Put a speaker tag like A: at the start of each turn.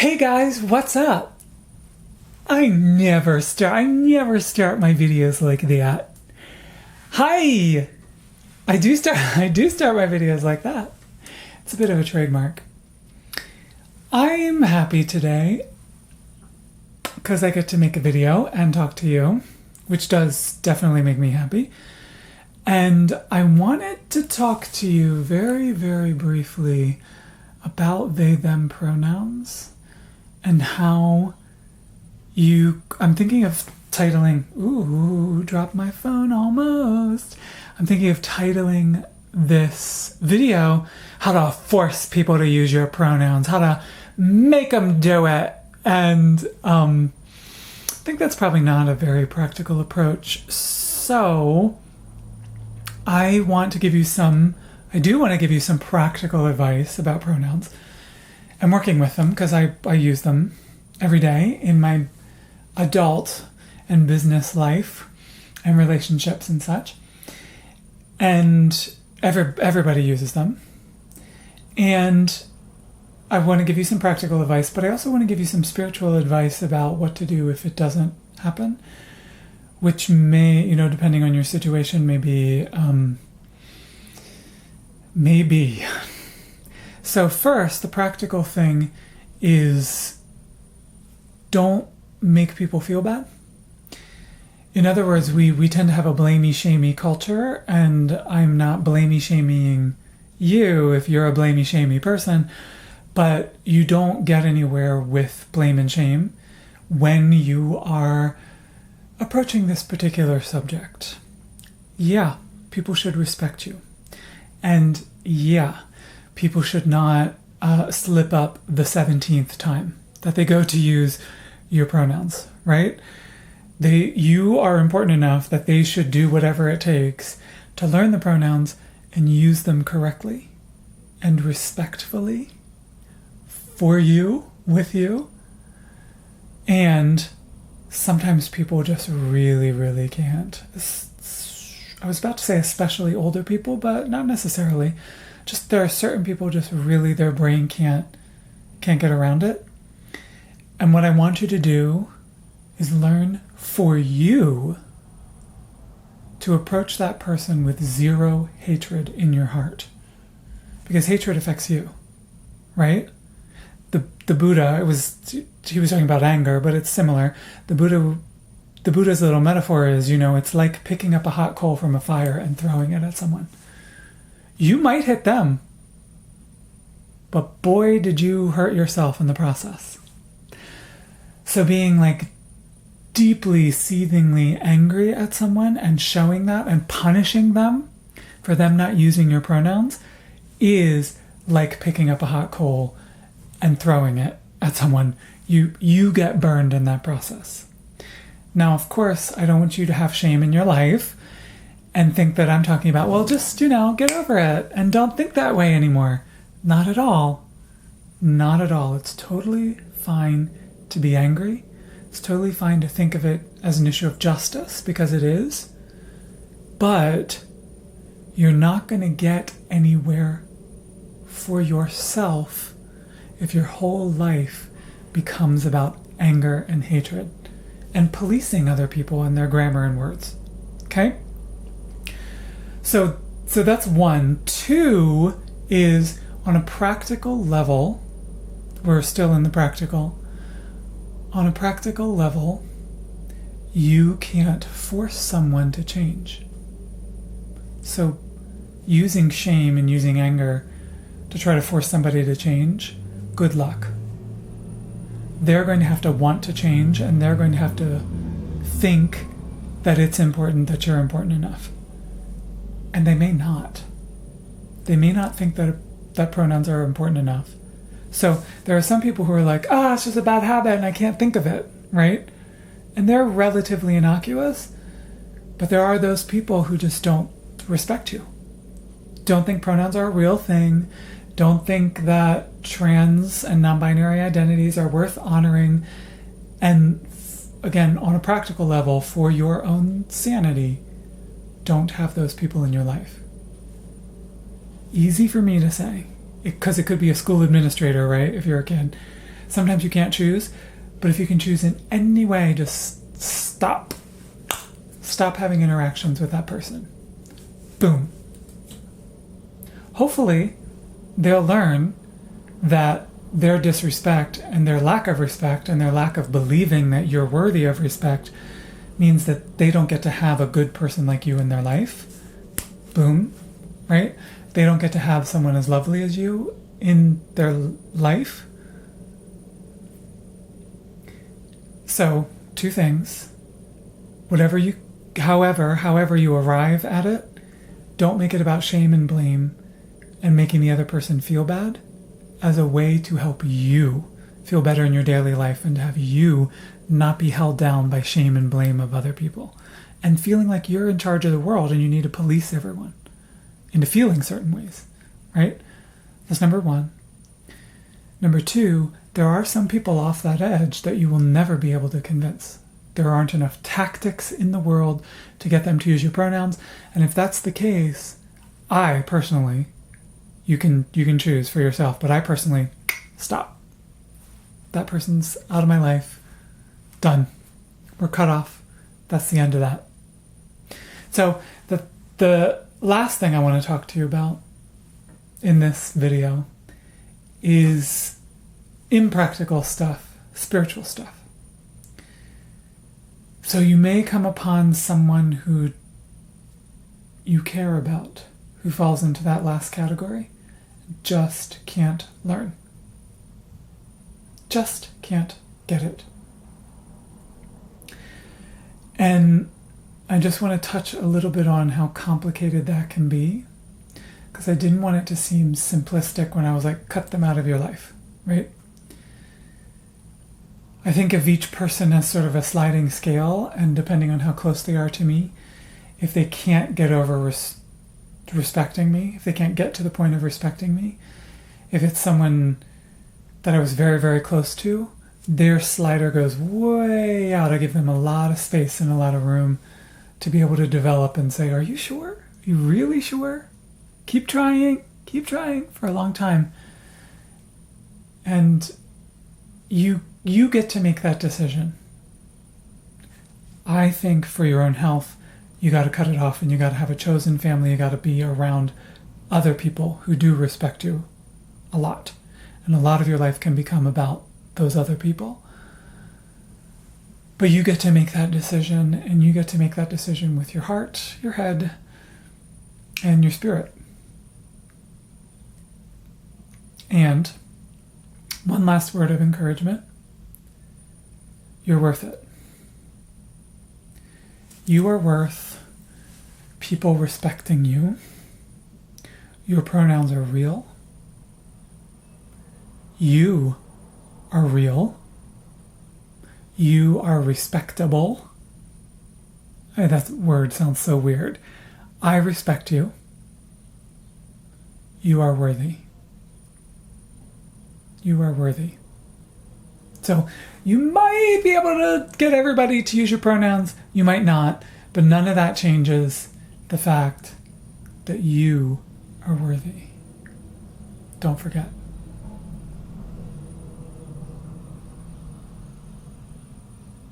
A: Hey guys, what's up? I never start my videos like that. Hi! I do start my videos like that. It's a bit of a trademark. I'm happy today because I get to make a video and talk to you, which does definitely make me happy. And I wanted to talk to you very, very briefly about they, them pronouns and how I'm thinking of titling, dropped my phone almost. I'm thinking of titling this video, how to force people to use your pronouns, how to make them do it. And I think that's probably not a very practical approach. So I do want to give you some practical advice about pronouns. I'm working with them because I use them every day in my adult and business life and relationships and such. And everybody uses them. And I want to give you some practical advice, but I also want to give you some spiritual advice about what to do if it doesn't happen, which may, depending on your situation, maybe. So first, the practical thing is don't make people feel bad. In other words, we tend to have a blamey-shamey culture, and I'm not blamey-shaming you if you're a blamey-shamey person, but you don't get anywhere with blame and shame when you are approaching this particular subject. Yeah, people should respect you. And yeah, people should not slip up the 17th time that they go to use your pronouns, right? You are important enough that they should do whatever it takes to learn the pronouns and use them correctly and respectfully for you, with you. And sometimes people just really, really can't. I was about to say especially older people, but not necessarily. Just there are certain people just really, their brain can't get around it. And what I want you to do is learn for you to approach that person with zero hatred in your heart. Because hatred affects you, right? The Buddha, he was talking about anger, but it's similar. The Buddha's little metaphor is, it's like picking up a hot coal from a fire and throwing it at someone. You might hit them, but boy, did you hurt yourself in the process. So being deeply, seethingly angry at someone and showing that and punishing them for them not using your pronouns is like picking up a hot coal and throwing it at someone. You get burned in that process. Now, of course, I don't want you to have shame in your life and think that I'm talking about, well, just, get over it and don't think that way anymore. Not at all. Not at all. It's totally fine to be angry. It's totally fine to think of it as an issue of justice, because it is. But you're not going to get anywhere for yourself if your whole life becomes about anger and hatred and policing other people and their grammar and words. Okay? So that's one. Two is, on a practical level, we're still in the practical. On a practical level, you can't force someone to change. So using shame and using anger to try to force somebody to change, good luck. They're going to have to want to change, and they're going to have to think that it's important, that you're important enough. And they may not. They may not think that pronouns are important enough. So there are some people who are like, it's just a bad habit and I can't think of it, right? And they're relatively innocuous, but there are those people who just don't respect you. Don't think pronouns are a real thing. Don't think that trans and non-binary identities are worth honoring. And again, on a practical level, for your own sanity, don't have those people in your life. Easy for me to say, because it could be a school administrator, right? If you're a kid. Sometimes you can't choose, but if you can choose in any way, just stop. Stop having interactions with that person. Boom. Hopefully, they'll learn that their disrespect and their lack of respect and their lack of believing that you're worthy of respect means that they don't get to have a good person like you in their life. Boom. Right? They don't get to have someone as lovely as you in their life. So, two things. However you arrive at it, don't make it about shame and blame and making the other person feel bad as a way to help you feel better in your daily life and to have you not be held down by shame and blame of other people and feeling like you're in charge of the world and you need to police everyone into feeling certain ways, right? That's number one. Number two, there are some people off that edge that you will never be able to convince. There aren't enough tactics in the world to get them to use your pronouns. And if that's the case, I personally, you can choose for yourself, but I personally, stop. That person's out of my life. Done. We're cut off. That's the end of that. So the last thing I want to talk to you about in this video is impractical stuff, spiritual stuff. So you may come upon someone who you care about, who falls into that last category, just can't learn. Just can't get it. And I just want to touch a little bit on how complicated that can be, because I didn't want it to seem simplistic when I was like, cut them out of your life, right? I think of each person as sort of a sliding scale, and depending on how close they are to me, if they can't get over respecting me, if they can't get to the point of respecting me, if it's someone that I was very, very close to, their slider goes way out. I give them a lot of space and a lot of room to be able to develop and say, are you sure? Are you really sure? Keep trying for a long time. And you get to make that decision. I think for your own health, you got to cut it off and you got to have a chosen family. You got to be around other people who do respect you a lot. And a lot of your life can become about those other people. But you get to make that decision, and you get to make that decision with your heart, your head, and your spirit. And one last word of encouragement. You're worth it. You are worth people respecting you. Your pronouns are real. You are real. You are respectable. That word sounds so weird. I respect you. You are worthy. You are worthy. So you might be able to get everybody to use your pronouns. You might not. But none of that changes the fact that you are worthy. Don't forget.